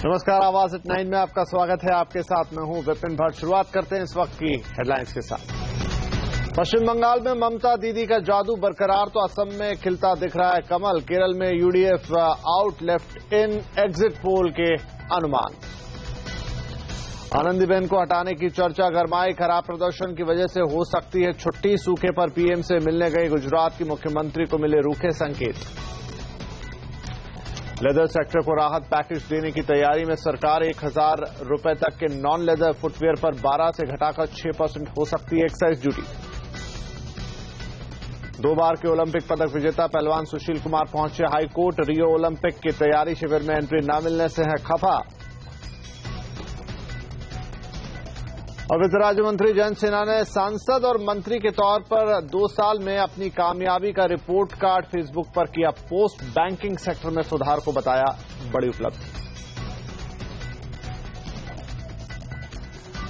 नमस्कार, आवाज एट 9 में आपका स्वागत है। आपके साथ मैं हूं विपिन भट्ट। शुरुआत करते हैं इस वक्त की हेडलाइंस के साथ। पश्चिम बंगाल में ममता दीदी का जादू बरकरार तो असम में खिलता दिख रहा है कमल। केरल में UDF out left in exit poll के अनुमान। आनंदीबेन को हटाने की चर्चा गरमाई। खराब प्रदर्शन की वजह से हो सकती है छुट्टी। सूखे पर पीएम से मिलने गई गुजरात की मुख्यमंत्री को मिले रूखे संकेत। लेदर सेक्टर को राहत पैकेज देने की तैयारी में सरकार। 1000 रुपए तक के नॉन लेदर फुटवेयर पर 12 से घटाकर 6% हो सकती है एक्साइज ड्यूटी। 2 बार के ओलंपिक पदक विजेता पहलवान सुशील कुमार पहुंचे हाई कोर्ट। रियो ओलंपिक की तैयारी शिविर में एंट्री न मिलने से है खफा। और वित्त राज्य मंत्री जयंत सिन्हा ने सांसद और मंत्री के तौर पर 2 साल में अपनी कामयाबी का रिपोर्ट कार्ड फेसबुक पर किया पोस्ट। बैंकिंग सेक्टर में सुधार को बताया बड़ी उपलब्धि।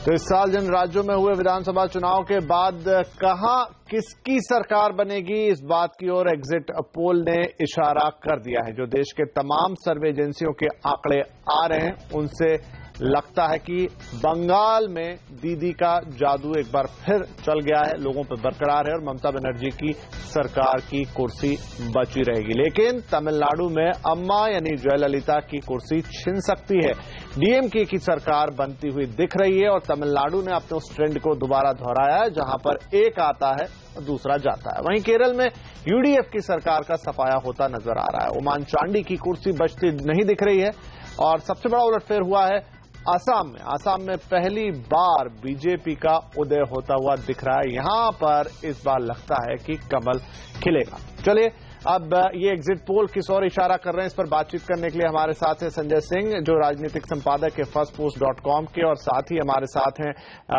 तो इस साल जिन राज्यों में हुए विधानसभा चुनाव के बाद कहां किसकी सरकार बनेगी, इस बात की ओर एग्जिट पोल ने इशारा कर दिया है। जो देश के तमाम सर्वे एजेंसियों के आंकड़े आ रहे हैं उनसे लगता है कि बंगाल में दीदी का जादू एक बार फिर चल गया है, लोगों पर बरकरार है और ममता बनर्जी की सरकार की कुर्सी बची रहेगी। लेकिन तमिलनाडु में अम्मा यानी जयललिता की कुर्सी छिन सकती है। डीएमके की सरकार बनती हुई दिख रही है और तमिलनाडु ने अपने उस ट्रेंड को दोबारा दोहराया है जहां पर एक आता है और दूसरा जाता है। वहीं केरल में यूडीएफ की सरकार का सफाया होता नजर आ रहा है। ओमान चांडी की कुर्सी बचती नहीं दिख रही है। और सबसे बड़ा उलटफेर हुआ है आसाम में पहली बार बीजेपी का उदय होता हुआ दिख रहा है। यहां पर इस बार लगता है कि कमल खिलेगा। चलिए, अब ये एग्जिट पोल किस ओर इशारा कर रहे हैं, इस पर बातचीत करने के लिए हमारे साथ हैं संजय सिंह, जो राजनीतिक संपादक है firstpost.com के, और साथ ही हमारे साथ हैं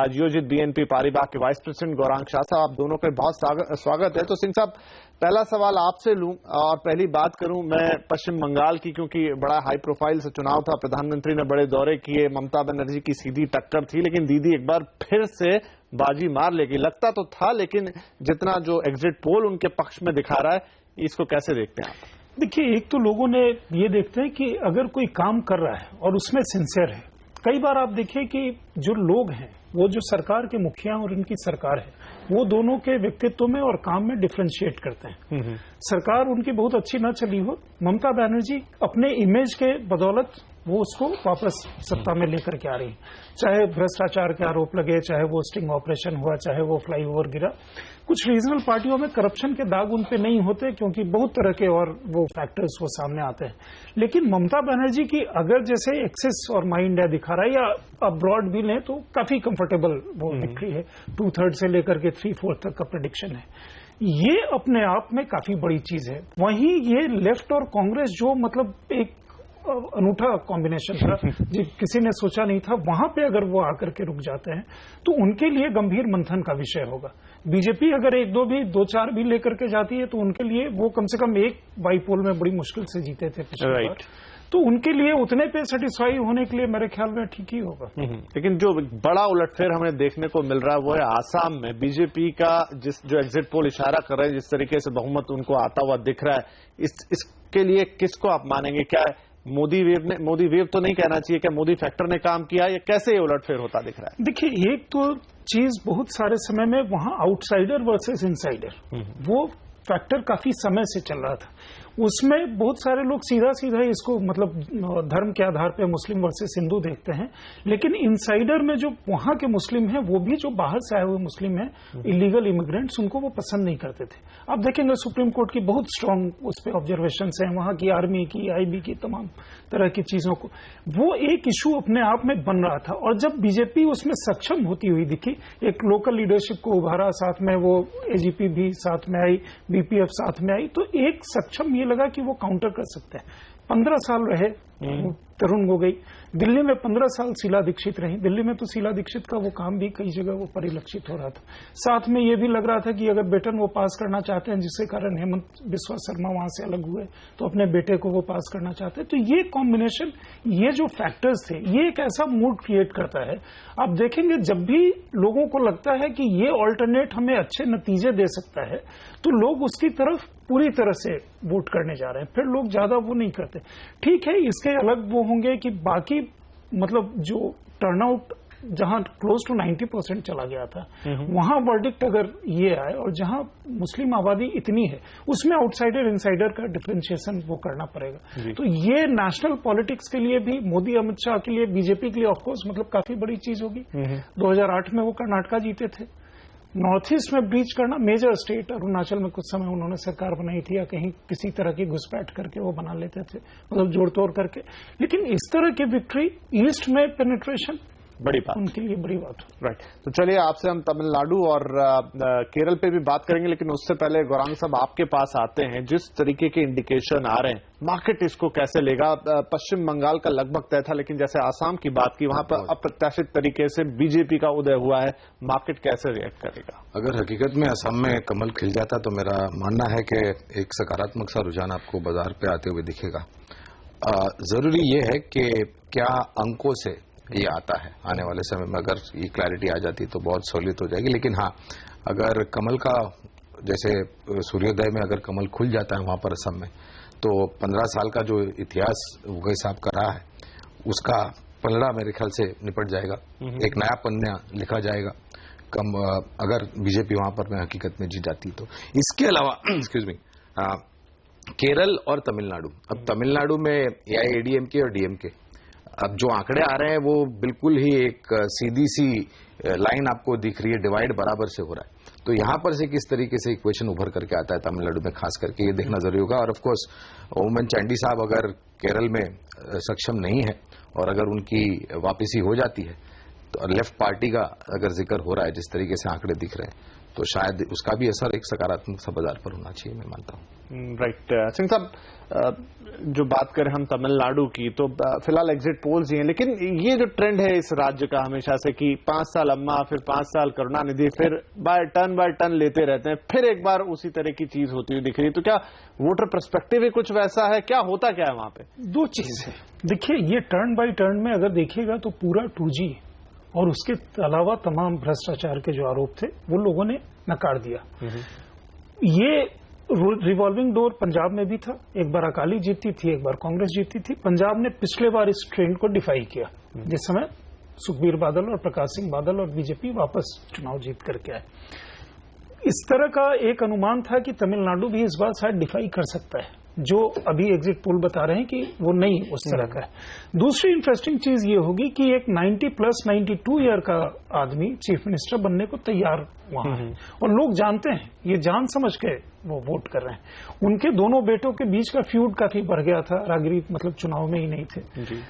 जियोजित बीएनपी पारिबाग के वाइस प्रेसिडेंट गौरांग शाह साहब। आप दोनों का बहुत स्वागत है। तो सिंह साहब, पहला सवाल आपसे लूं और पहली बात करूं मैं पश्चिम बंगाल की, क्योंकि बड़ा हाई प्रोफाइल से चुनाव था। प्रधानमंत्री ने बड़े दौरे किए, ममता बनर्जी की सीधी टक्कर थी, लेकिन दीदी एक बार फिर से बाजी मार लेगी लगता तो था। लेकिन जितना जो एग्जिट पोल उनके पक्ष में दिखा रहा है, इसको कैसे देखते हैं आप? देखिए, एक तो लोगों ने ये देखते हैं कि अगर कोई काम कर रहा है और उसमें सिंसियर है। कई बार आप देखिए कि जो लोग हैं, वो जो सरकार के मुखिया और इनकी सरकार है, वो दोनों के व्यक्तित्व में और काम में डिफरेंशिएट करते हैं। सरकार उनकी बहुत अच्छी न चली हो, ममता बनर्जी अपने इमेज के बदौलत वो उसको वापस सत्ता में लेकर के आ रही है। चाहे भ्रष्टाचार के आरोप लगे, चाहे वो स्टिंग ऑपरेशन हुआ, चाहे वो फ्लाईओवर गिरा। कुछ रीजनल पार्टियों में करप्शन के दाग उन पे नहीं होते क्योंकि बहुत तरह के और वो फैक्टर्स वो सामने आते हैं। लेकिन ममता बनर्जी की अगर जैसे एक्सेस और माइंड है दिखा रहा है, या अब्रॉड भी लें तो काफी कंफर्टेबल वो दिख रही है। 2/3 से लेकर के 3/4 तक का प्रेडिक्शन है। ये अपने आप में काफी बड़ी चीज है। वहीं ये लेफ्ट और कांग्रेस जो मतलब एक अनूठा कॉम्बिनेशन था, जो किसी ने सोचा नहीं था, वहां पे अगर वो आकर के रुक जाते हैं तो उनके लिए गंभीर मंथन का विषय होगा। बीजेपी अगर 2-4 भी लेकर के जाती है तो उनके लिए वो कम से कम एक बाईपोल में बड़ी मुश्किल से जीते थे पिछली बार, तो उनके लिए उतने पे सेटिस्फाई होने के लिए मेरे ख्याल में ठीक ही होगा। लेकिन जो बड़ा उलटफेर हमें देखने को मिल रहा है वो है आसाम में बीजेपी का, जो एग्जिट पोल इशारा कर रहे हैं, जिस तरीके से बहुमत उनको आता हुआ दिख रहा है, इसके लिए किसको आप मानेंगे? क्या मोदी वेव तो नहीं कहना चाहिए, क्या मोदी फैक्टर ने काम किया, या कैसे ये उलटफेर होता दिख रहा है? देखिए, एक तो चीज बहुत सारे समय में वहां आउटसाइडर वर्सेस इनसाइडर, वो फैक्टर काफी समय से चल रहा था। उसमें बहुत सारे लोग सीधा इसको मतलब धर्म के आधार पे मुस्लिम वर्सेस हिंदू देखते हैं, लेकिन इनसाइडर में जो वहां के मुस्लिम हैं, वो भी जो बाहर से आए हुए मुस्लिम हैं, इलीगल इमिग्रेंट्स, उनको वो पसंद नहीं करते थे। आप देखेंगे सुप्रीम कोर्ट की बहुत स्ट्रांग उस पर ऑब्जर्वेशन है, वहां की आर्मी की, आईबी की, तमाम तरह की चीजों को, वो एक इशू अपने आप में बन रहा था। और जब बीजेपी उसमें सक्षम होती हुई दिखी, एक लोकल लीडरशिप को उभारा, साथ में वो एजीपी भी साथ में आई, बीपीएफ साथ में आई, तो एक सक्षम ये लगा कि वो काउंटर कर सकते हैं। 15 साल रहे तरुण गोगोई, दिल्ली में 15 साल शीला दीक्षित रही। दिल्ली में तो शीला दीक्षित का वो काम भी कई जगह वो परिलक्षित हो रहा था। साथ में ये भी लग रहा था कि अगर बेटन वो पास करना चाहते हैं, जिसके कारण हेमंत बिस्वा शर्मा वहां से अलग हुए, तो अपने बेटे को वो पास करना चाहते हैं। तो ये कॉम्बिनेशन, ये जो फैक्टर्स थे, ये एक ऐसा मूड क्रिएट करता है। आप देखेंगे जब भी लोगों को लगता है कि ये ऑल्टरनेट हमें अच्छे नतीजे दे सकता है, तो लोग उसकी तरफ पूरी तरह से वोट करने जा रहे हैं। फिर लोग ज्यादा वो नहीं करते। ठीक है, इसके से अलग वो होंगे कि बाकी मतलब जो टर्नआउट जहां क्लोज टू 90% चला गया था, वहां वर्डिक्ट अगर ये आए और जहां मुस्लिम आबादी इतनी है उसमें आउटसाइडर इनसाइडर का डिफरेंशिएशन वो करना पड़ेगा। तो ये नेशनल पॉलिटिक्स के लिए भी, मोदी अमित शाह के लिए, बीजेपी के लिए ऑफकोर्स मतलब काफी बड़ी चीज होगी। 2008 में वो कर्नाटका जीते थे। नॉर्थ ईस्ट में ब्रीच करना, मेजर स्टेट अरुणाचल में कुछ समय उन्होंने सरकार बनाई थी या कहीं किसी तरह की घुसपैठ करके वो बना लेते थे, मतलब जोड़ तोड़ करके। लेकिन इस तरह की विक्ट्री, ईस्ट में पेनिट्रेशन, बड़ी बात, उनके लिए बड़ी बात। राइट। तो चलिए आपसे हम तमिलनाडु और केरल पे भी बात करेंगे, लेकिन उससे पहले गौरांग साहब आपके पास आते हैं। जिस तरीके के इंडिकेशन आ रहे हैं, मार्केट इसको कैसे लेगा? पश्चिम बंगाल का लगभग तय था, लेकिन जैसे आसाम की बात की, वहां पर अप्रत्याशित तरीके से बीजेपी का उदय हुआ है। मार्केट कैसे रिएक्ट करेगा? अगर हकीकत में असम में कमल खिल जाता तो मेरा मानना है कि एक सकारात्मक सा रुझान आपको बाजार पे आते हुए दिखेगा। जरूरी ये है कि क्या अंकों से ये आता है। आने वाले समय में अगर ये क्लैरिटी आ जाती तो बहुत सहूलियत हो जाएगी। लेकिन हाँ, अगर कमल का जैसे सूर्योदय में अगर कमल खुल जाता है वहां पर असम में, तो 15 साल का जो इतिहास उगय साहब का रहा है उसका पलड़ा मेरे ख्याल से निपट जाएगा। एक नया पन्ना लिखा जाएगा अगर बीजेपी वहां पर में हकीकत में जीत जाती तो। इसके अलावा एक्सक्यूज मी, केरल और तमिलनाडु, अब तमिलनाडु में एआईएडीएमके और डीएमके, अब जो आंकड़े आ रहे हैं वो बिल्कुल ही एक सीधी सी लाइन आपको दिख रही है, डिवाइड बराबर से हो रहा है। तो यहां पर से किस तरीके से इक्वेशन उभर करके आता है तमिलनाडु में, खास करके ये देखना जरूरी होगा। और ऑफ कोर्स ओमन चांडी साहब अगर केरल में सक्षम नहीं है और अगर उनकी वापसी हो जाती है, तो लेफ्ट पार्टी का अगर जिक्र हो रहा है जिस तरीके से आंकड़े दिख रहे हैं, तो शायद उसका भी असर एक सकारात्मक सा बाजार पर होना चाहिए, मैं मानता हूं। राइट। सिंह साहब, जो बात करें हम तमिलनाडु की, तो फिलहाल एग्जिट पोल्स ही हैं, लेकिन ये जो ट्रेंड है इस राज्य का हमेशा से कि 5 साल अम्मा, फिर 5 साल करुणानिधि, फिर बाय टर्न लेते रहते हैं, फिर एक बार उसी तरह की चीज होती हुई दिख रही है। तो क्या वोटर पर्सपेक्टिव ही कुछ वैसा है? क्या होता क्या है वहां पे? दो चीज है। देखिए, ये टर्न बाय टर्न में अगर देखिएगा तो पूरा 2G और उसके अलावा तमाम भ्रष्टाचार के जो आरोप थे वो लोगों ने नकार दिया। ये रिवॉल्विंग डोर पंजाब में भी था, एक बार अकाली जीती थी, एक बार कांग्रेस जीती थी। पंजाब ने पिछले बार इस ट्रेंड को डिफाई किया, जिस समय सुखबीर बादल और प्रकाश सिंह बादल और बीजेपी वापस चुनाव जीत करके आए। इस तरह का एक अनुमान था कि तमिलनाडु भी इस बार शायद डिफाई कर सकता है, जो अभी एग्जिट पोल बता रहे हैं कि वो नहीं उस तरह का है। दूसरी इंटरेस्टिंग चीज ये होगी कि एक 90+ 92 ईयर का आदमी चीफ मिनिस्टर बनने को तैयार वहां है, और लोग जानते हैं, ये जान समझ के वो वोट कर रहे हैं। उनके दोनों बेटों के बीच का फ्यूड काफी बढ़ गया था, रागिरी मतलब चुनाव में ही नहीं थे जी।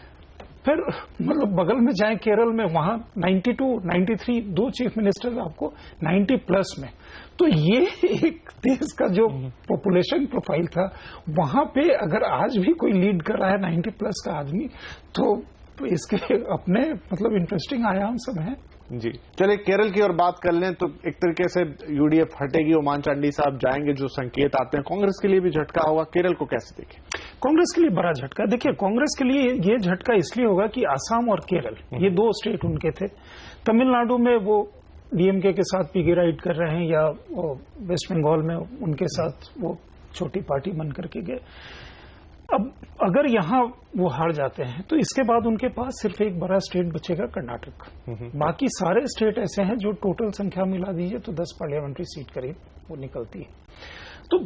फिर मतलब बगल में जाए केरल में, वहां 92, 93 दो चीफ मिनिस्टर आपको 90+ में। तो ये एक देश का जो पॉपुलेशन प्रोफाइल था, वहां पे अगर आज भी कोई लीड कर रहा है 90+ का आदमी, तो इसके अपने मतलब इंटरेस्टिंग आयाम सब है जी। चलिए केरल की और बात कर लें, तो एक तरीके से यूडीएफ हटेगी, ओमान चांडी साहब जाएंगे, जो संकेत आते हैं। कांग्रेस के लिए भी झटका होगा, केरल को कैसे देखें? कांग्रेस के लिए बड़ा झटका। देखिए, कांग्रेस के लिए ये झटका इसलिए होगा कि आसाम और केरल ये दो स्टेट उनके थे। तमिलनाडु में वो डीएमके के साथ पिगी राइड कर रहे हैं, या वेस्ट बंगाल में उनके साथ वो छोटी पार्टी बन करके गए। अब अगर यहां वो हार जाते हैं तो इसके बाद उनके पास सिर्फ एक बड़ा स्टेट बचेगा, कर्नाटक। बाकी सारे स्टेट ऐसे हैं जो टोटल संख्या मिला दीजिए तो 10 पार्लियामेंट्री सीट करीब वो निकलती है। तो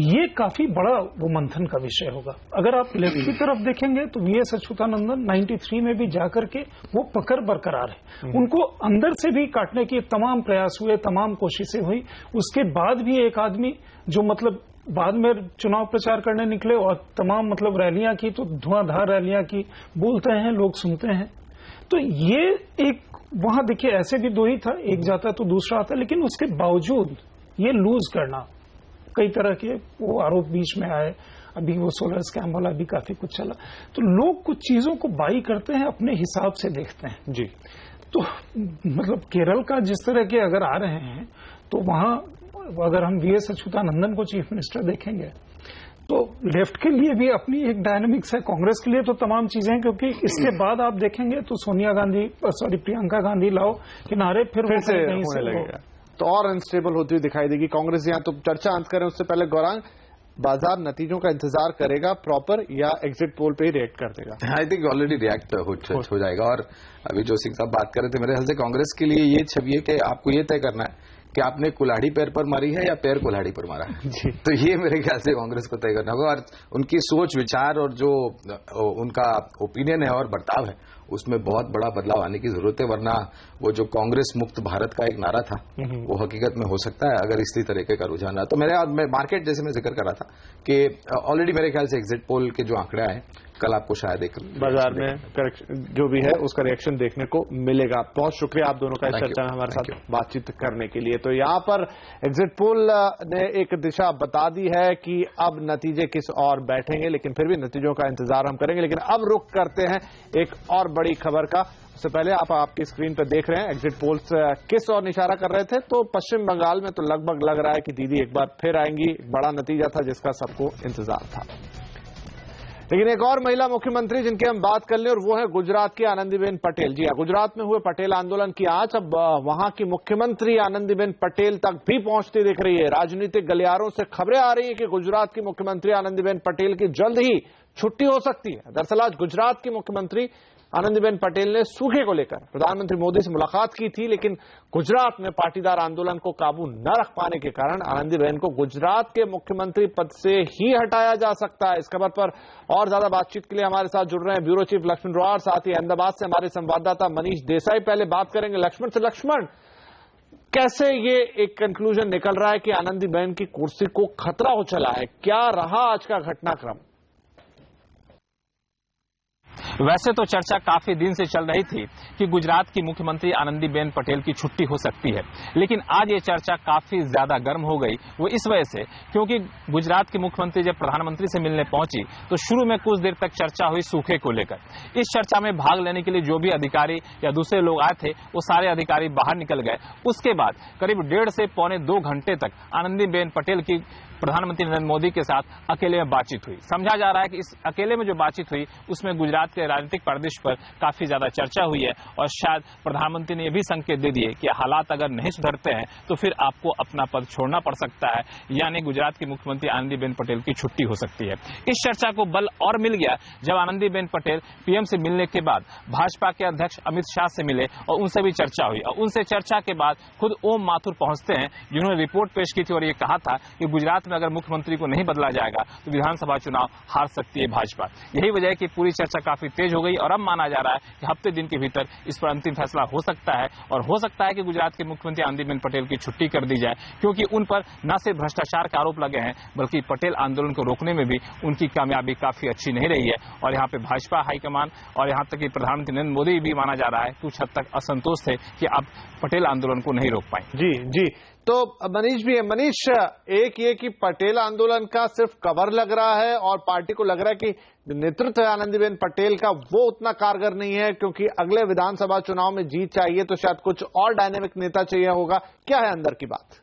ये काफी बड़ा वो मंथन का विषय होगा। अगर आप लेफ्ट की तरफ देखेंगे तो वीएस अच्युतानंदन 93 में भी जाकर के वो पकड़ बरकरार है। उनको अंदर से भी काटने के तमाम प्रयास हुए, तमाम कोशिशें हुई, उसके बाद भी एक आदमी जो मतलब बाद में चुनाव प्रचार करने निकले और तमाम मतलब रैलियां की, तो धुआंधार रैलियां की, बोलते हैं लोग सुनते हैं। तो ये एक वहां देखिए ऐसे भी दो ही था, एक जाता तो दूसरा आता, लेकिन उसके बावजूद ये लूज करना, कई तरह के वो आरोप बीच में आए, अभी वो सोलर स्कैम वाला भी काफी कुछ चला। तो लोग कुछ चीजों को बाई करते हैं, अपने हिसाब से देखते हैं जी। तो मतलब केरल का जिस तरह के अगर आ रहे हैं, तो वहां अगर हम वीएस अच्युतानंदन को चीफ मिनिस्टर देखेंगे तो लेफ्ट के लिए भी अपनी एक डायनामिक्स है, कांग्रेस के लिए तो तमाम चीजें, क्योंकि इसके बाद आप देखेंगे तो प्रियंका गांधी लाओ किनारे, फिर से होने लगेगा, तो और अनस्टेबल होती हुई दिखाई देगी कांग्रेस। यहाँ तो चर्चा अंत करें उससे पहले गौरांग, बाजार नतीजों का इंतजार करेगा प्रॉपर या एग्जिट पोल पे ही रिएक्ट कर देगा? आई थिंक ऑलरेडी रिएक्ट हो जाएगा। और अभी जो सिंह साहब बात कर रहे थे, मेरे ख्याल से कांग्रेस के लिए ये छवि है कि आपको ये तय करना है कि आपने कुल्हाड़ी पैर पर मारी है या पैर कुल्हाड़ी पर मारा है। जी। तो ये मेरे ख्याल से कांग्रेस को तय करना होगा। और उनकी सोच विचार और जो उनका ओपिनियन है और बर्ताव है उसमें बहुत बड़ा बदलाव आने की जरूरत है, वरना वो जो कांग्रेस मुक्त भारत का एक नारा था वो हकीकत में हो सकता है अगर इसी तरीके का रुझान रहा। तो मैं मार्केट जैसे मैं जिक्र कर रहा था कि ऑलरेडी मेरे ख्याल से एग्जिट पोल के जो आंकड़े आए कल आपको शायद एक बाजार में करेक्शन जो भी है उसका रिएक्शन देखने को मिलेगा। बहुत शुक्रिया आप दोनों का इस चर्चा में हमारे साथ बातचीत करने के लिए। तो यहाँ पर एग्जिट पोल ने एक दिशा बता दी है कि अब नतीजे किस और बैठेंगे, लेकिन फिर भी नतीजों का इंतजार हम करेंगे। लेकिन अब रुख करते हैं एक और बड़ी खबर का। उससे पहले आप आपकी स्क्रीन पर देख रहे हैं एग्जिट पोल्स किस और इशारा कर रहे थे। तो पश्चिम बंगाल में तो लगभग लग रहा है कि दीदी एक बार फिर आएंगी। बड़ा नतीजा था जिसका सबको इंतजार था। लेकिन एक और महिला मुख्यमंत्री जिनकी हम बात कर लें और वो है गुजरात की आनंदीबेन पटेल। जी हाँ, गुजरात में हुए पटेल आंदोलन की आंच अब वहां की मुख्यमंत्री आनंदीबेन पटेल तक भी पहुंचती दिख रही है। राजनीतिक गलियारों से खबरें आ रही है कि गुजरात की मुख्यमंत्री आनंदीबेन पटेल की जल्द ही छुट्टी हो सकती है। दरअसल आज गुजरात की मुख्यमंत्री आनंदीबेन पटेल ने सूखे को लेकर प्रधानमंत्री मोदी से मुलाकात की थी, लेकिन गुजरात में पाटीदार आंदोलन को काबू न रख पाने के कारण आनंदीबेन को गुजरात के मुख्यमंत्री पद से ही हटाया जा सकता है। इस खबर पर और ज्यादा बातचीत के लिए हमारे साथ जुड़ रहे हैं ब्यूरो चीफ लक्ष्मण रोहार, साथ ही अहमदाबाद से हमारे संवाददाता मनीष देसाई। पहले बात करेंगे लक्ष्मण से। लक्ष्मण, कैसे ये एक कंक्लूजन निकल रहा है कि आनंदीबेन की कुर्सी को खतरा हो चला है? क्या रहा आज का घटनाक्रम? वैसे तो चर्चा काफी दिन से चल रही थी कि गुजरात की मुख्यमंत्री आनंदीबेन पटेल की छुट्टी हो सकती है, लेकिन आज ये चर्चा काफी ज्यादा गर्म हो गई। वो इस वजह से क्योंकि गुजरात की मुख्यमंत्री जब प्रधानमंत्री से मिलने पहुंची तो शुरू में कुछ देर तक चर्चा हुई सूखे को लेकर। इस चर्चा में भाग लेने के लिए जो भी अधिकारी या दूसरे लोग आए थे वो सारे अधिकारी बाहर निकल गए। उसके बाद करीब 1.5 से पौने 2 घंटे तक आनंदीबेन पटेल की प्रधानमंत्री नरेंद्र मोदी के साथ अकेले में बातचीत हुई। समझा जा रहा है कि इस अकेले में जो बातचीत हुई उसमें गुजरात के राजनीतिक परिदृश्य पर काफी ज्यादा चर्चा हुई है और शायद प्रधानमंत्री ने यह भी संकेत दे दिए कि हालात अगर नहीं सुधरते हैं तो फिर आपको अपना पद छोड़ना पड़ सकता है, यानी गुजरात की मुख्यमंत्री आनंदीबेन पटेल की छुट्टी हो सकती है। इस चर्चा को बल और मिल गया जब आनंदीबेन पटेल पीएम से मिलने के बाद भाजपा के अध्यक्ष अमित शाह से मिले और उनसे भी चर्चा हुई। और उनसे चर्चा के बाद खुद ओम माथुर पहुंचते हैं जिन्होंने रिपोर्ट पेश की थी और ये कहा था कि गुजरात में अगर मुख्यमंत्री को नहीं बदला जाएगा तो विधानसभा चुनाव हार सकती है भाजपा। यही वजह है कि पूरी चर्चा काफी तेज हो गई और अब माना जा रहा है कि हफ्ते दिन के भीतर इस पर अंतिम फैसला हो सकता है और हो सकता है कि गुजरात के मुख्यमंत्री आनंदीबेन पटेल की छुट्टी कर दी जाए, क्योंकि उन पर न सिर्फ भ्रष्टाचार के आरोप लगे हैं बल्कि पटेल आंदोलन को रोकने में भी उनकी कामयाबी काफी अच्छी नहीं रही है। और यहाँ पे भाजपा हाईकमान और यहाँ तक कि प्रधानमंत्री नरेंद्र मोदी भी माना जा रहा है कुछ हद तक असंतोष थे कि अब पटेल आंदोलन को नहीं रोक पाए। जी जी, तो मनीष भी है। मनीष, एक ये कि पटेल आंदोलन का सिर्फ कवर लग रहा है और पार्टी को लग रहा है कि नेतृत्व है आनंदीबेन पटेल का वो उतना कारगर नहीं है, क्योंकि अगले विधानसभा चुनाव में जीत चाहिए तो शायद कुछ और डायनेमिक नेता चाहिए होगा। क्या है अंदर की बात?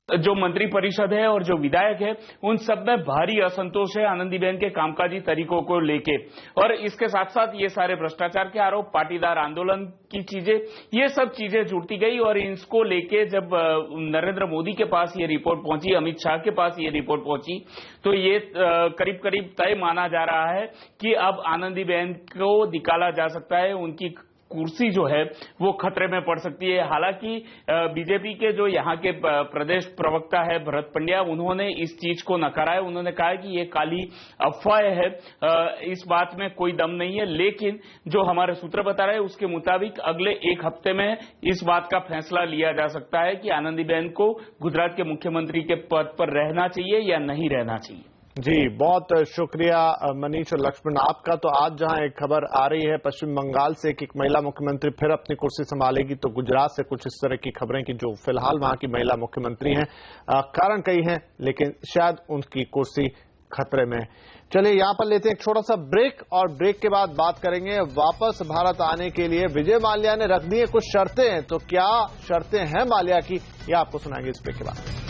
जो मंत्री परिषद है और जो विधायक है उन सब में भारी असंतोष है आनंदीबेन के कामकाजी तरीकों को लेके, और इसके साथ साथ ये सारे भ्रष्टाचार के आरोप, पाटीदार आंदोलन की चीजें, ये सब चीजें जुड़ती गई। और इसको लेके जब नरेंद्र मोदी के पास ये रिपोर्ट पहुंची, अमित शाह के पास ये रिपोर्ट पहुंची, तो ये करीब करीब तय माना जा रहा है कि अब आनंदीबेन को निकाला जा सकता है, उनकी कुर्सी जो है वो खतरे में पड़ सकती है। हालांकि बीजेपी के जो यहाँ के प्रदेश प्रवक्ता है भरत पंड्या, उन्होंने इस चीज को नकारा है। उन्होंने कहा है कि ये काली अफवाह है, इस बात में कोई दम नहीं है। लेकिन जो हमारे सूत्र बता रहे हैं उसके मुताबिक अगले 1 हफ्ते में इस बात का फैसला लिया जा सकता है कि आनंदीबेन को गुजरात के मुख्यमंत्री के पद पर रहना चाहिए या नहीं रहना चाहिए। जी, बहुत शुक्रिया मनीष और लक्ष्मण आपका। तो आज जहां एक खबर आ रही है पश्चिम बंगाल से कि एक महिला मुख्यमंत्री फिर अपनी कुर्सी संभालेगी, तो गुजरात से कुछ इस तरह की खबरें कि जो फिलहाल वहां की महिला मुख्यमंत्री हैं, कारण कई हैं लेकिन शायद उनकी कुर्सी खतरे में। चलिए यहां पर लेते हैं एक छोटा सा ब्रेक और ब्रेक के बाद बात करेंगे वापस भारत आने के लिए विजय माल्या ने रख दी है कुछ शर्तें। तो क्या शर्तें हैं माल्या की, यह आपको सुनाएंगे इस ब्रेक के बाद।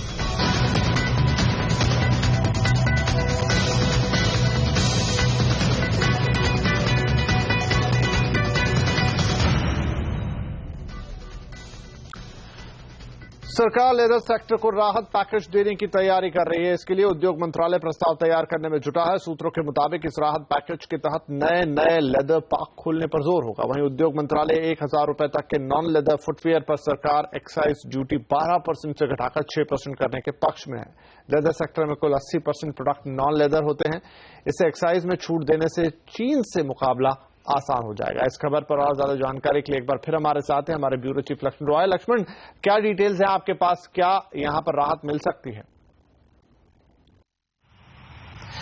सरकार लेदर सेक्टर को राहत पैकेज देने की तैयारी कर रही है। इसके लिए उद्योग मंत्रालय प्रस्ताव तैयार करने में जुटा है। सूत्रों के मुताबिक इस राहत पैकेज के तहत नए लेदर पार्क खोलने पर जोर होगा। वहीं उद्योग मंत्रालय 1000 रुपए तक के नॉन लेदर फुटवियर पर सरकार एक्साइज ड्यूटी 12% से घटाकर 6% करने के पक्ष में है। लेदर सेक्टर में कुल 80% प्रोडक्ट नॉन लेदर होते हैं। इससे एक्साइज में छूट देने से चीन से मुकाबला आसान हो जाएगा। इस खबर पर और ज्यादा जानकारी के लिए एक बार फिर हमारे साथ हैं हमारे ब्यूरो चीफ लक्ष्मण रॉय। लक्ष्मण, क्या डिटेल्स हैं आपके पास, क्या यहां पर राहत मिल सकती है?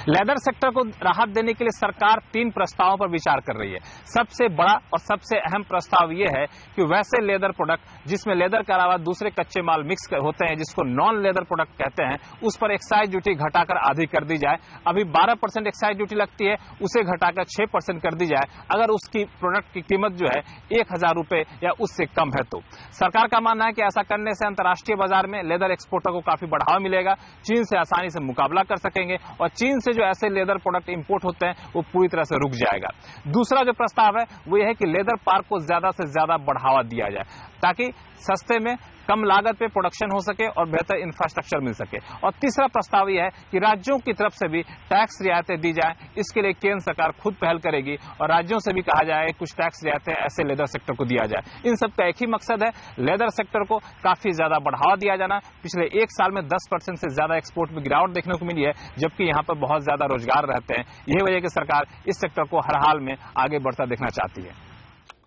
लेदर सेक्टर को राहत देने के लिए सरकार 3 प्रस्तावों पर विचार कर रही है। सबसे बड़ा और सबसे अहम प्रस्ताव यह है कि वैसे लेदर प्रोडक्ट जिसमें लेदर के अलावा दूसरे कच्चे माल मिक्स होते हैं, जिसको नॉन लेदर प्रोडक्ट कहते हैं, उस पर एक्साइज ड्यूटी घटाकर आधी कर दी जाए। अभी 12% एक्साइज ड्यूटी लगती है, उसे घटाकर 6% कर दी जाए अगर उसकी प्रोडक्ट की कीमत जो है 1000 रुपए या उससे कम है। तो सरकार का मानना है कि ऐसा करने से अंतर्राष्ट्रीय बाजार में लेदर एक्सपोर्टर को काफी बढ़ावा मिलेगा। चीन से आसानी से मुकाबला कर सकेंगे और चीन से जो ऐसे लेदर प्रोडक्ट इंपोर्ट होते हैं वो पूरी तरह से रुक जाएगा। दूसरा जो प्रस्ताव है वो यह है कि लेदर पार्क को ज्यादा से ज्यादा बढ़ावा दिया जाए ताकि सस्ते में कम लागत पे प्रोडक्शन हो सके और बेहतर इंफ्रास्ट्रक्चर मिल सके। और तीसरा प्रस्ताव यह है कि राज्यों की तरफ से भी टैक्स रियायतें दी जाए। इसके लिए केंद्र सरकार खुद पहल करेगी और राज्यों से भी कहा जाए कुछ टैक्स रियायतें ऐसे लेदर सेक्टर को दिया जाए। इन सब का एक ही मकसद है, लेदर सेक्टर को काफी ज्यादा बढ़ावा दिया जाना। पिछले 1 साल में 10% से ज्यादा एक्सपोर्ट में गिरावट देखने को मिली है, जबकि यहाँ पर बहुत ज्यादा रोजगार रहते हैं। यही वजह कि सरकार इस सेक्टर को हर हाल में आगे बढ़ता देखना चाहती है।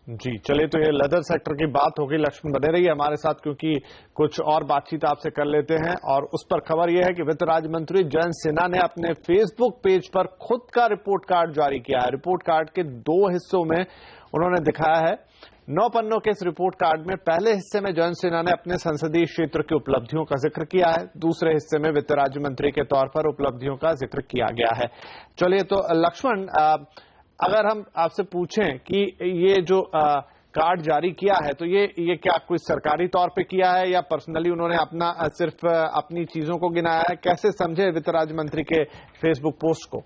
जी चलिए, तो ये लेदर सेक्टर की बात होगी। लक्ष्मण बने रही है हमारे साथ क्योंकि कुछ और बातचीत आपसे कर लेते हैं। और उस पर खबर यह है कि वित्त राज्य मंत्री जयंत सिन्हा ने अपने फेसबुक पेज पर खुद का रिपोर्ट कार्ड जारी किया है। रिपोर्ट कार्ड के 2 हिस्सों में उन्होंने दिखाया है। 9 पन्नों के इस रिपोर्ट कार्ड में पहले हिस्से में जयंत सिन्हा ने अपने संसदीय क्षेत्र की उपलब्धियों का जिक्र किया है। दूसरे हिस्से में वित्त राज्य मंत्री के तौर पर उपलब्धियों का जिक्र किया गया है। चलिए, तो लक्ष्मण, अगर हम आपसे पूछें कि ये जो कार्ड जारी किया है तो ये क्या कोई सरकारी तौर पे किया है या पर्सनली उन्होंने सिर्फ अपनी चीजों को गिनाया है? कैसे समझे वित्त राज्य मंत्री के फेसबुक पोस्ट को?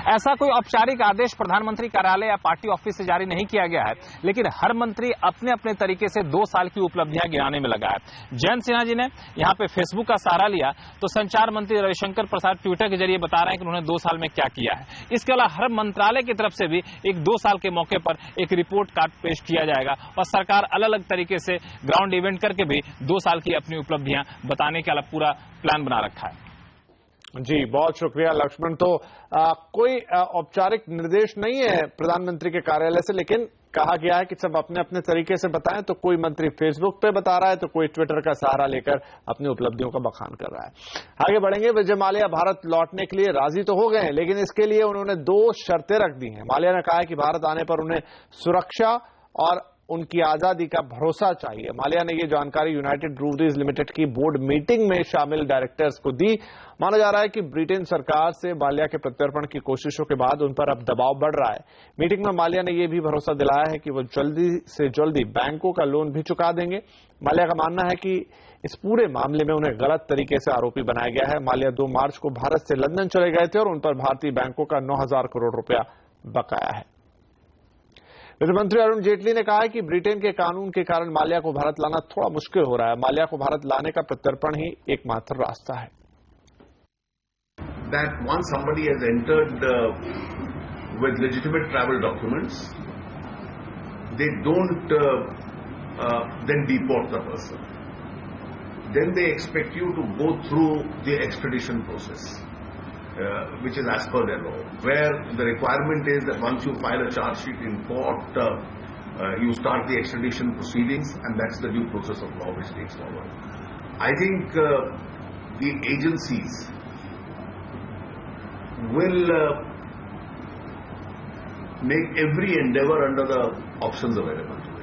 ऐसा कोई औपचारिक आदेश प्रधानमंत्री कार्यालय या पार्टी ऑफिस से जारी नहीं किया गया है, लेकिन हर मंत्री अपने अपने तरीके से 2 साल की उपलब्धियां गिनाने में लगा है। जयंत सिन्हा जी ने यहां पे फेसबुक का सहारा लिया तो संचार मंत्री रविशंकर प्रसाद ट्विटर के जरिए बता रहे हैं कि उन्होंने 2 साल में क्या किया है। इसके अलावा हर मंत्रालय की तरफ से भी एक 2 साल के मौके पर एक रिपोर्ट कार्ड पेश किया जाएगा और सरकार अलग अलग तरीके से ग्राउंड इवेंट करके भी 2 साल की अपनी उपलब्धियां बताने का पूरा प्लान बना रखा है। जी बहुत शुक्रिया लक्ष्मण। तो कोई औपचारिक निर्देश नहीं है प्रधानमंत्री के कार्यालय से, लेकिन कहा गया है कि सब अपने अपने तरीके से बताएं। तो कोई मंत्री फेसबुक पे बता रहा है तो कोई ट्विटर का सहारा लेकर अपनी उपलब्धियों का बखान कर रहा है। आगे बढ़ेंगे। विजय माल्या भारत लौटने के लिए राजी तो हो गए हैं, लेकिन इसके लिए उन्होंने 2 शर्तें रख दी हैं। माल्या ने कहा है कि भारत आने पर उन्हें सुरक्षा और उनकी आजादी का भरोसा चाहिए। माल्या ने यह जानकारी यूनाइटेड ब्रूवरीज लिमिटेड की बोर्ड मीटिंग में शामिल डायरेक्टर्स को दी। माना जा रहा है कि ब्रिटेन सरकार से माल्या के प्रत्यर्पण की कोशिशों के बाद उन पर अब दबाव बढ़ रहा है। मीटिंग में माल्या ने यह भी भरोसा दिलाया है कि वो जल्दी से जल्दी बैंकों का लोन भी चुका देंगे। माल्या का मानना है कि इस पूरे मामले में उन्हें गलत तरीके से आरोपी बनाया गया है। माल्या 2 मार्च को भारत से लंदन चले गए थे और उन पर भारतीय बैंकों का 9000 करोड़ रुपया बकाया है। वित्त मंत्री अरुण जेटली ने कहा है कि ब्रिटेन के कानून के कारण माल्या को भारत लाना थोड़ा मुश्किल हो रहा है। माल्या को भारत लाने का प्रत्यर्पण ही एकमात्र रास्ता है। That once somebody has entered with legitimate travel documents, they don't then deport the person. Then they expect you to go through the extradition process. Which is as per their law, where the requirement is that once you file a charge sheet in court, you start the extradition proceedings, and that's the due process of law which takes forward. I think the agencies will make every endeavor under the options available to them.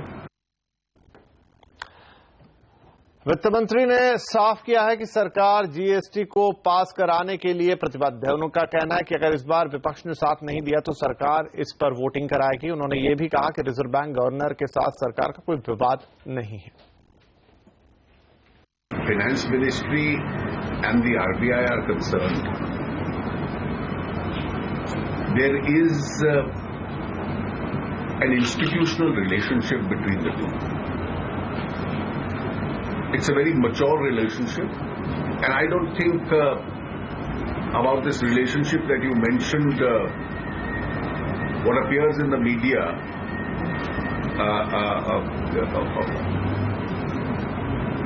वित्त मंत्री ने साफ किया है कि सरकार GST को पास कराने के लिए प्रतिबद्ध है। उनका कहना है कि अगर इस बार विपक्ष ने साथ नहीं दिया तो सरकार इस पर वोटिंग कराएगी। उन्होंने ये भी कहा कि रिजर्व बैंक गवर्नर के साथ सरकार का कोई विवाद नहीं है। Finance Ministry and the RBI are concerned. There is an institutional relationship between the two. It's a very mature relationship, and I don't think about this relationship that you mentioned, what appears in the media,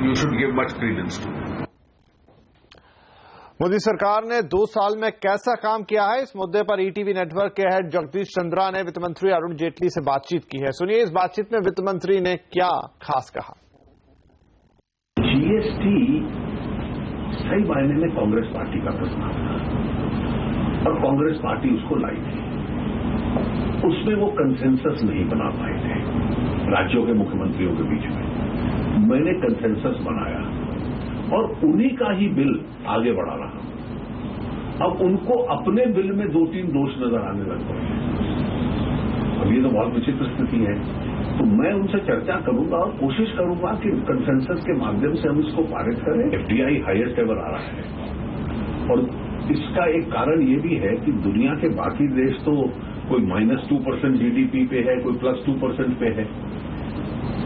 you should give much credence to. Modi सरकार ने 2 साल में कैसा काम किया है, इस मुद्दे पर ईटीवी नेटवर्क के हेड जगदीश चंद्रा ने वित्त मंत्री अरुण जेटली से बातचीत की है। सुनिए इस बातचीत में वित्त मंत्री ने क्या खास कहा। जीएसटी सही मायने में कांग्रेस पार्टी का प्रस्ताव था और कांग्रेस पार्टी उसको लाई थी। उसमें वो कंसेंसस नहीं बना पाए थे राज्यों के मुख्यमंत्रियों के बीच में। मैंने कंसेंसस बनाया और उन्हीं का ही बिल आगे बढ़ा रहा। अब उनको अपने बिल में 2-3 दोष नजर आने लग गए हैं। अब ये तो बहुत विचित्र स्थिति है। तो मैं उनसे चर्चा करूंगा और कोशिश करूंगा कि कंसेंसस के माध्यम से हम इसको पारित करें। एफडीआई हाईएस्ट एवर आ रहा है और इसका एक कारण ये भी है कि दुनिया के बाकी देश तो कोई -2% जीडीपी पे है, कोई +2% पे है,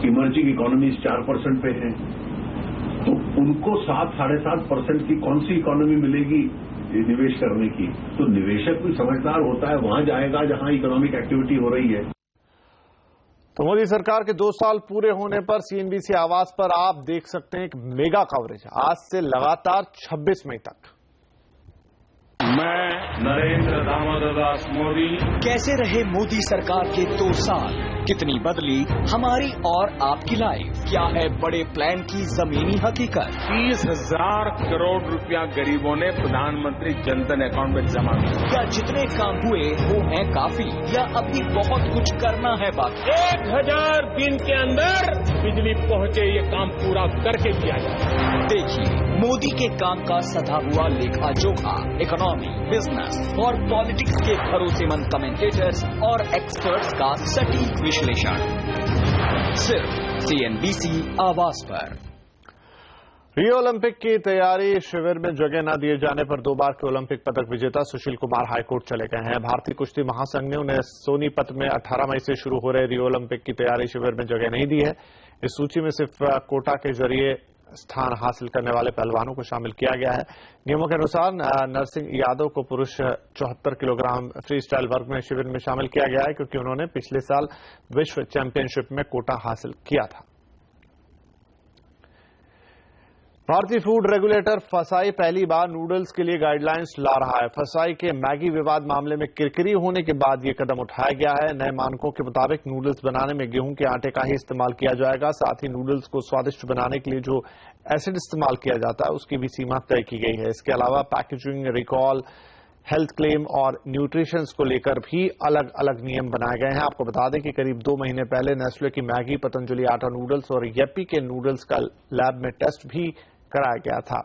इमर्जिंग इकोनॉमीज 4% पे है। तो उनको 7-7.5% की कौन सी इकोनॉमी मिलेगी निवेश करने की? तो निवेशक भी समझदार होता है, वहां जाएगा जहां इकोनॉमिक एक्टिविटी हो रही है। तो मोदी सरकार के 2 साल पूरे होने पर सीएनबीसी आवाज पर आप देख सकते हैं एक मेगा कवरेज आज से लगातार 26 मई तक। मैं नरेंद्र दामोदर दास मोदी। कैसे रहे मोदी सरकार के 2 साल, कितनी बदली हमारी और आपकी लाइफ, क्या है बड़े प्लान की जमीनी हकीकत। 30,000 करोड़ रुपया गरीबों ने प्रधानमंत्री जनधन अकाउंट में जमा किया। क्या जितने काम हुए वो हैं काफी या अभी बहुत कुछ करना है बाकी? 1000 दिन के अंदर बिजली पहुंचे, ये काम पूरा करके दिया जाए। देखिए मोदी के काम का सधा हुआ लेखा जोखा, इकोनॉमी, बिजनेस और पॉलिटिक्स के भरोसेमंद कमेंटेटर्स और एक्सपर्ट्स का सटीक विश्लेषण सिर्फ सीएनबीसी आवाज पर। रियो ओलंपिक की तैयारी शिविर में जगह न दिए जाने पर 2 बार के ओलंपिक पदक विजेता सुशील कुमार हाईकोर्ट चले गए हैं। भारतीय कुश्ती महासंघ ने उन्हें सोनीपत में 18 मई से शुरू हो रहे रियो ओलंपिक की तैयारी शिविर में जगह नहीं दी है। इस सूची में सिर्फ कोटा के जरिए स्थान हासिल करने वाले पहलवानों को शामिल किया गया है। नियमों के अनुसार नरसिंह यादव को पुरुष 74 किलोग्राम फ्री स्टाइल वर्ग में शिविर में शामिल किया गया है क्योंकि उन्होंने पिछले साल विश्व चैंपियनशिप में कोटा हासिल किया था। भारतीय फूड रेगुलेटर फसाई पहली बार नूडल्स के लिए गाइडलाइंस ला रहा है। फसाई के मैगी विवाद मामले में किरकिरी होने के बाद यह कदम उठाया गया है। नए मानकों के मुताबिक नूडल्स बनाने में गेहूं के आटे का ही इस्तेमाल किया जाएगा। साथ ही नूडल्स को स्वादिष्ट बनाने के लिए जो एसिड इस्तेमाल किया जाता है उसकी भी सीमा तय की गई है। इसके अलावा पैकेजिंग, रिकॉल, हेल्थ क्लेम और न्यूट्रिशन को लेकर भी अलग अलग नियम बनाए गए हैं। आपको बता दें कि करीब 2 महीने पहले नेस्ले की मैगी, पतंजलि आटा नूडल्स और यप्पी के नूडल्स का लैब में टेस्ट भी कराया गया था।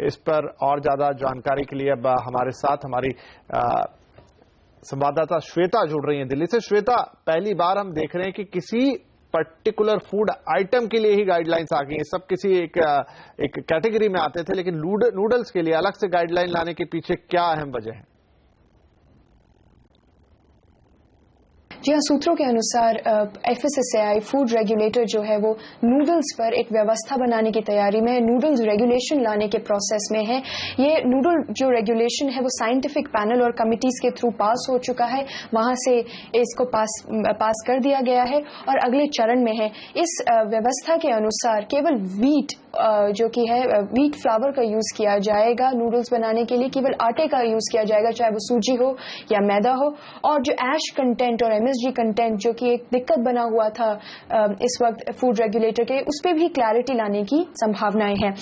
इस पर और ज्यादा जानकारी के लिए अब हमारे साथ हमारी संवाददाता श्वेता जुड़ रही हैं दिल्ली से। श्वेता, पहली बार हम देख रहे हैं कि किसी पर्टिकुलर फूड आइटम के लिए ही गाइडलाइंस आ गई हैं। सब किसी एक कैटेगरी में आते थे, लेकिन नूडल्स के लिए अलग से गाइडलाइन लाने के पीछे क्या अहम वजह है? जी हाँ, सूत्रों के अनुसार एफएसएसएआई फूड रेगुलेटर जो है वो नूडल्स पर एक व्यवस्था बनाने की तैयारी में, नूडल्स रेगुलेशन लाने के प्रोसेस में है। ये नूडल जो रेगुलेशन है वो साइंटिफिक पैनल और कमिटीज के थ्रू पास हो चुका है, वहां से इसको पास कर दिया गया है और अगले चरण में है। इस व्यवस्था के अनुसार केवल वीट जो कि है वीट फ्लावर का यूज किया जाएगा नूडल्स बनाने के लिए, केवल आटे का यूज किया जाएगा, चाहे वो सूजी हो या मैदा हो। और जो ऐश कंटेंट और एमएसजी कंटेंट जो कि एक दिक्कत बना हुआ था इस वक्त फूड रेगुलेटर के, उस पर भी क्लैरिटी लाने की संभावनाएं हैं।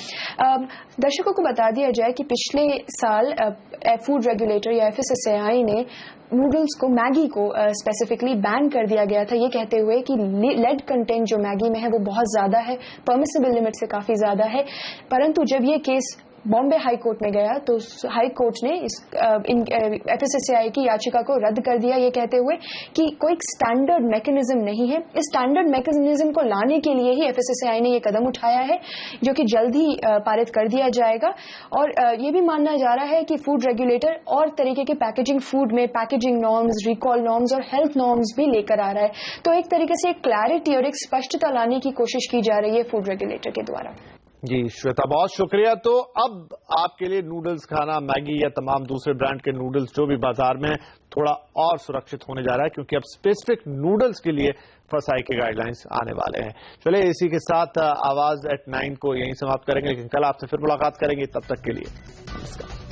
दर्शकों को बता दिया जाए कि पिछले साल फूड रेगुलेटर या एफएसएसएआई ने नूडल्स को, मैगी को स्पेसिफिकली बैन कर दिया गया था, ये कहते हुए कि लेड कंटेंट जो मैगी में है वो बहुत ज्यादा है, परमिसिबल लिमिट से काफी ज्यादा है। परंतु जब ये केस बॉम्बे हाई कोर्ट में गया तो हाई कोर्ट ने एफएसएसएआई की याचिका को रद्द कर दिया, ये कहते हुए कि कोई स्टैंडर्ड मैकेनिज्म नहीं है। इस स्टैंडर्ड मैकेनिज्म को लाने के लिए ही एफएसएसएआई ने ये कदम उठाया है, जो कि जल्द ही पारित कर दिया जाएगा। और ये भी माना जा रहा है कि फूड रेगुलेटर और तरीके के पैकेजिंग फूड में पैकेजिंग नॉर्म्स, रिकॉल नॉर्म्स और हेल्थ नॉर्म्स भी लेकर आ रहा है। तो एक तरीके से एक क्लैरिटी और एक स्पष्टता लाने की कोशिश की जा रही है फूड रेगुलेटर के द्वारा। जी श्वेता, बहुत शुक्रिया। तो अब आपके लिए नूडल्स खाना, मैगी या तमाम दूसरे ब्रांड के नूडल्स जो भी बाजार में थोड़ा और सुरक्षित होने जा रहा है, क्योंकि अब स्पेसिफिक नूडल्स के लिए फसाई के गाइडलाइंस आने वाले हैं। चलिए इसी के साथ आवाज एट 9 को यहीं समाप्त करेंगे, लेकिन कल आपसे फिर मुलाकात करेंगे। तब तक के लिए नमस्कार।